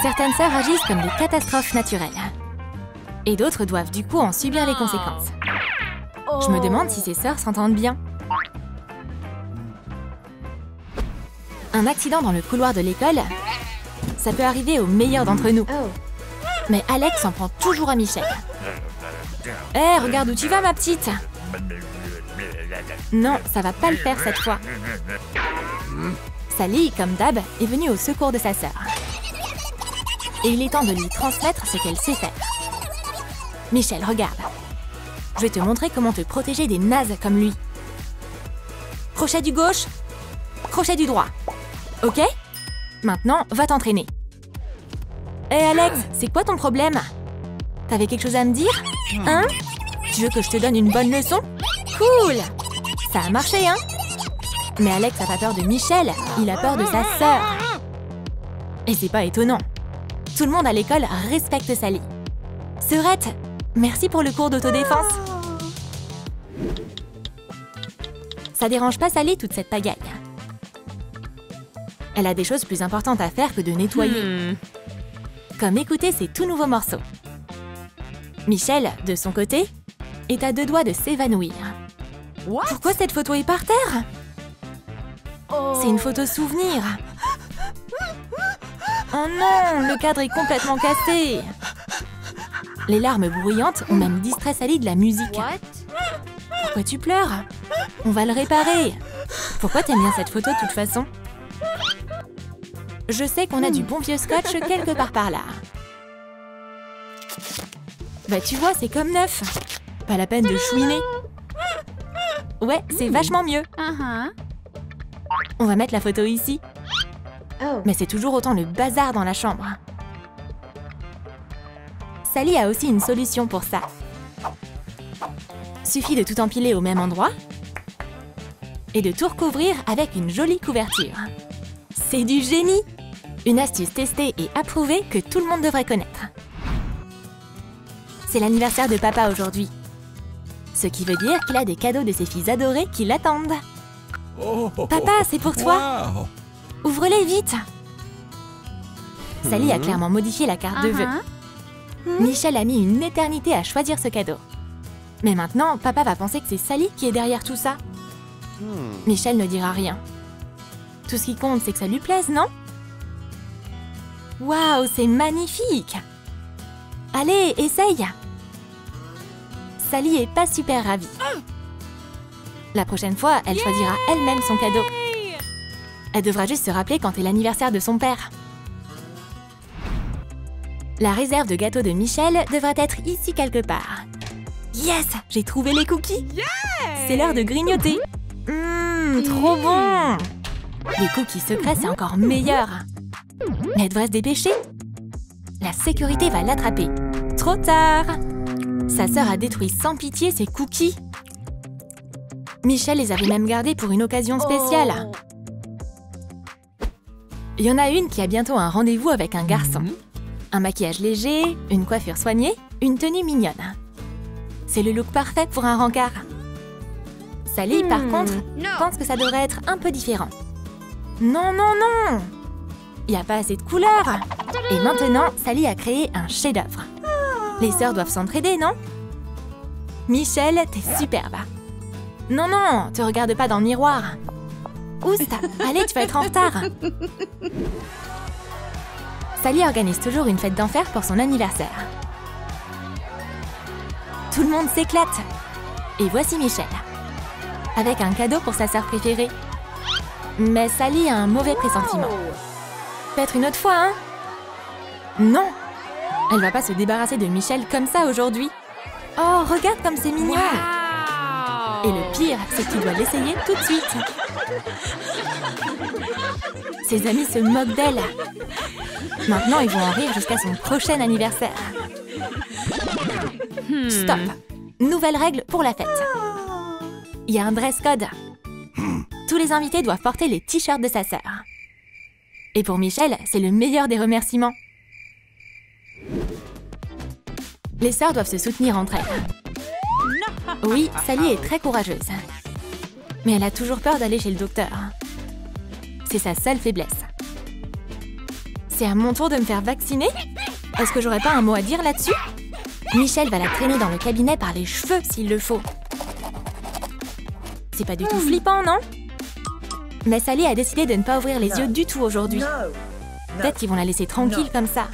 Certaines sœurs agissent comme des catastrophes naturelles. Et d'autres doivent du coup en subir les conséquences. Je me demande si ces sœurs s'entendent bien. Un accident dans le couloir de l'école, ça peut arriver aux meilleurs d'entre nous. Mais Alex s'en prend toujours à Michel. Hé, regarde où tu vas, ma petite! Non, ça va pas le faire cette fois. Sally, comme d'hab, est venue au secours de sa sœur. Et il est temps de lui transmettre ce qu'elle sait faire. Michel, regarde. Je vais te montrer comment te protéger des nazes comme lui. Crochet du gauche, crochet du droit. Ok? Maintenant, va t'entraîner. Hé Alex, c'est quoi ton problème? T'avais quelque chose à me dire? Hein? Tu veux que je te donne une bonne leçon? Cool! Ça a marché, hein? Mais Alex n'a pas peur de Michel, il a peur de sa sœur. Et c'est pas étonnant. Tout le monde à l'école respecte Sally. Sœurette, merci pour le cours d'autodéfense. Ça dérange pas Sally toute cette pagaille. Elle a des choses plus importantes à faire que de nettoyer. Comme écouter ses tout nouveaux morceaux. Michel, de son côté, est à deux doigts de s'évanouir. Pourquoi cette photo est par terre? C'est une photo souvenir. Oh non, le cadre est complètement cassé. Les larmes bruyantes ont même distrait Sally de la musique. Pourquoi tu pleures? On va le réparer. Pourquoi t'aimes bien cette photo de toute façon? Je sais qu'on a du bon vieux scotch quelque part par là. Bah tu vois, c'est comme neuf. Pas la peine de chouiner. Ouais, c'est vachement mieux. On va mettre la photo ici. Mais c'est toujours autant le bazar dans la chambre. Sally a aussi une solution pour ça. Suffit de tout empiler au même endroit et de tout recouvrir avec une jolie couverture. C'est du génie! Une astuce testée et approuvée que tout le monde devrait connaître. C'est l'anniversaire de papa aujourd'hui. Ce qui veut dire qu'il a des cadeaux de ses filles adorées qui l'attendent. Papa, c'est pour toi! Ouvre-les vite! Sally a clairement modifié la carte de vœux. Michel a mis une éternité à choisir ce cadeau. Mais maintenant, papa va penser que c'est Sally qui est derrière tout ça. Michel ne dira rien. Tout ce qui compte, c'est que ça lui plaise, non? Waouh, c'est magnifique! Allez, essaye! Sally est pas super ravie. La prochaine fois, elle choisira elle-même son cadeau. Elle devra juste se rappeler quand est l'anniversaire de son père. La réserve de gâteaux de Michel devrait être ici quelque part. Yes! J'ai trouvé les cookies! C'est l'heure de grignoter! Trop bon! Les cookies secrets, c'est encore meilleur! Mais elle devrait se dépêcher! La sécurité va l'attraper. Trop tard! Sa sœur a détruit sans pitié ses cookies. Michel les avait même gardés pour une occasion spéciale. Il y en a une qui a bientôt un rendez-vous avec un garçon. Un maquillage léger, une coiffure soignée, une tenue mignonne. C'est le look parfait pour un rencard. Sally, par contre, pense que ça devrait être un peu différent. Non, non, non! Il n'y a pas assez de couleurs. Et maintenant, Sally a créé un chef-d'œuvre. Les sœurs doivent s'entraider, non? Michel, t'es superbe. Non, non, te regarde pas dans le miroir. Oust, allez, tu vas être en retard. Sally organise toujours une fête d'enfer pour son anniversaire. Tout le monde s'éclate. Et voici Michel, avec un cadeau pour sa sœur préférée. Mais Sally a un mauvais pressentiment. Peut-être une autre fois, hein? Non! Elle va pas se débarrasser de Michel comme ça aujourd'hui. Oh, regarde comme c'est mignon! Et le pire, c'est que tu dois l'essayer tout de suite. Ses amis se moquent d'elle. Maintenant, ils vont en rire jusqu'à son prochain anniversaire. Stop! Nouvelle règle pour la fête. Il y a un dress code. Tous les invités doivent porter les t-shirts de sa sœur. Et pour Michel, c'est le meilleur des remerciements. Les sœurs doivent se soutenir entre elles. Oui, Sally est très courageuse. Mais elle a toujours peur d'aller chez le docteur. C'est sa seule faiblesse. C'est à mon tour de me faire vacciner? Est-ce que j'aurais pas un mot à dire là-dessus? Michel va la traîner dans le cabinet par les cheveux s'il le faut. C'est pas du tout flippant, non? Mais Sally a décidé de ne pas ouvrir les yeux du tout aujourd'hui. Peut-être qu'ils vont la laisser tranquille comme ça.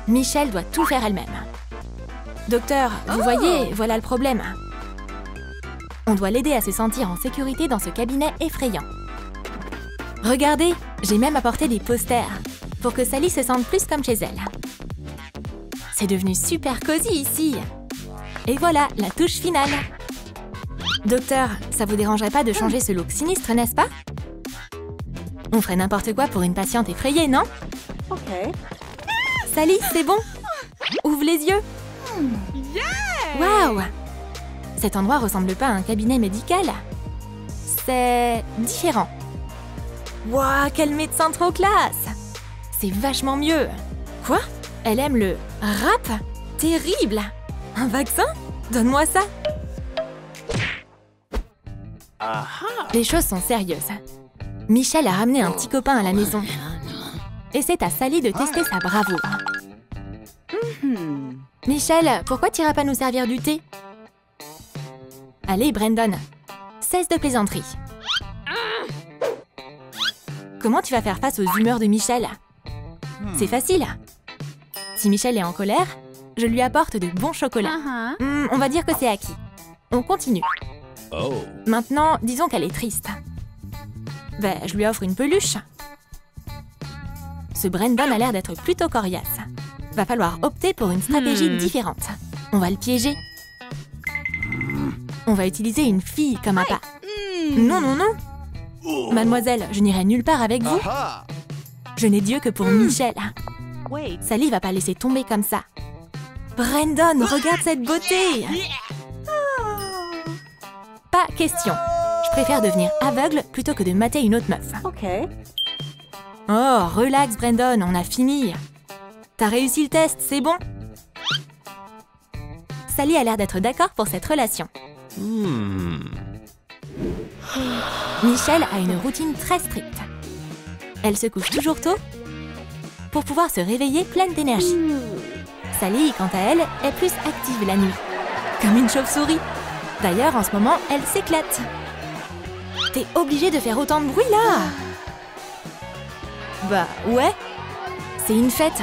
Michel doit tout faire elle-même. Docteur, vous voyez, voilà le problème. On doit l'aider à se sentir en sécurité dans ce cabinet effrayant. Regardez, j'ai même apporté des posters pour que Sally se sente plus comme chez elle. C'est devenu super cosy ici. Et voilà, la touche finale. Docteur, ça vous dérangerait pas de changer ce look sinistre, n'est-ce pas? On ferait n'importe quoi pour une patiente effrayée, non? Ok. Sally, c'est bon. Ouvre les yeux. Waouh! Cet endroit ressemble pas à un cabinet médical. C'est différent. Waouh, quel médecin trop classe! C'est vachement mieux. Quoi? Elle aime le rap? Terrible! Un vaccin? Donne-moi ça. Les choses sont sérieuses. Michel a ramené un petit copain à la maison. Et c'est à Sally de tester sa bravoure. Michel, pourquoi tu iras pas nous servir du thé? Allez, Brandon, cesse de plaisanterie. Comment tu vas faire face aux humeurs de Michel? C'est facile. Si Michel est en colère, je lui apporte de bons chocolats. On va dire que c'est acquis. On continue. Maintenant, disons qu'elle est triste. Ben, je lui offre une peluche. Ce Brandon a l'air d'être plutôt coriace. Va falloir opter pour une stratégie différente. On va le piéger. On va utiliser une fille comme appât. Non, non, non. Mademoiselle, je n'irai nulle part avec vous. Je n'ai Dieu que pour Michel. Sally va pas laisser tomber comme ça. Brandon, regarde cette beauté. Pas question. Je préfère devenir aveugle plutôt que de mater une autre meuf. Ok. Oh, relax, Brandon, on a fini. T'as réussi le test, c'est bon? Sally a l'air d'être d'accord pour cette relation. Michel a une routine très stricte. Elle se couche toujours tôt pour pouvoir se réveiller pleine d'énergie. Sally, quant à elle, est plus active la nuit. Comme une chauve-souris. D'ailleurs, en ce moment, elle s'éclate. T'es obligée de faire autant de bruit, là? Bah, ouais. C'est une fête.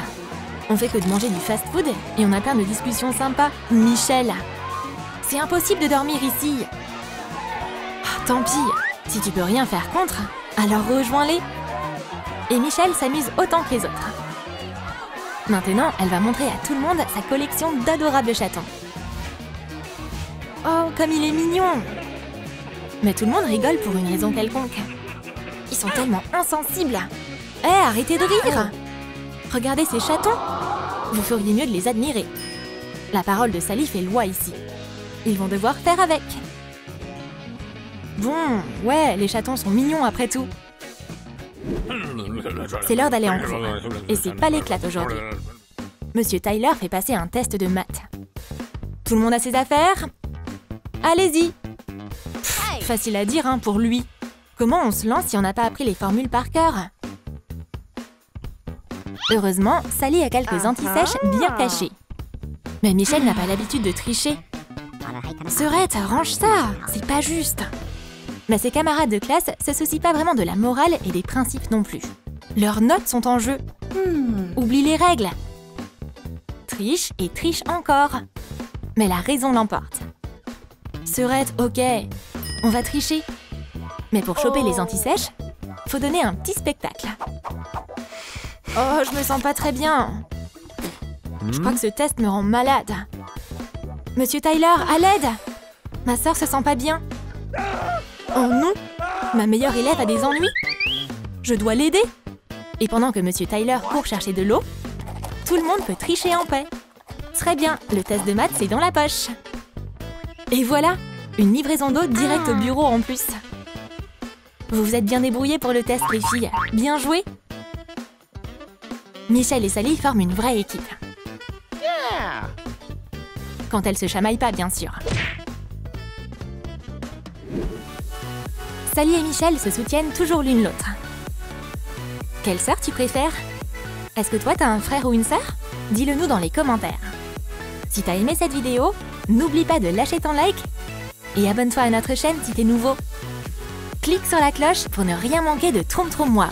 On fait que de manger du fast-food et on a plein de discussions sympas. Michel, c'est impossible de dormir ici. Ah, tant pis, si tu peux rien faire contre, alors rejoins-les. Et Michel s'amuse autant que les autres. Maintenant, elle va montrer à tout le monde sa collection d'adorables chatons. Oh, comme il est mignon! Mais tout le monde rigole pour une raison quelconque. Ils sont tellement insensibles. Hé, arrêtez de rire! Regardez ces chatons! Vous feriez mieux de les admirer. La parole de Sally fait loi ici. Ils vont devoir faire avec. Bon, ouais, les chatons sont mignons après tout. C'est l'heure d'aller en cours. Et c'est pas l'éclate aujourd'hui. Monsieur Tyler fait passer un test de maths. Tout le monde a ses affaires? Allez-y! Facile à dire, hein, pour lui. Comment on se lance si on n'a pas appris les formules par cœur? Heureusement, Sally a quelques antisèches bien cachées. Mais Michel n'a pas l'habitude de tricher. Serette, range ça! C'est pas juste! Mais ses camarades de classe se soucient pas vraiment de la morale et des principes non plus. Leurs notes sont en jeu. Oublie les règles. Triche et triche encore. Mais la raison l'emporte. Serette, ok, on va tricher. Mais pour choper les antisèches, faut donner un petit spectacle. Oh, je me sens pas très bien. Je crois que ce test me rend malade. Monsieur Tyler, à l'aide! Ma sœur se sent pas bien. Oh non! Ma meilleure élève a des ennuis. Je dois l'aider. Et pendant que Monsieur Tyler court chercher de l'eau, tout le monde peut tricher en paix. Très bien, le test de maths, c'est dans la poche. Et voilà, une livraison d'eau direct au bureau en plus. Vous vous êtes bien débrouillés pour le test, les filles. Bien joué! Michel et Sally forment une vraie équipe. Quand elles se chamaillent pas, bien sûr. Sally et Michel se soutiennent toujours l'une l'autre. Quelle sœur tu préfères? Est-ce que toi t'as un frère ou une sœur? Dis-le nous dans les commentaires. Si t'as aimé cette vidéo, n'oublie pas de lâcher ton like et abonne-toi à notre chaîne si t'es nouveau. Clique sur la cloche pour ne rien manquer de Troum Troum Wow.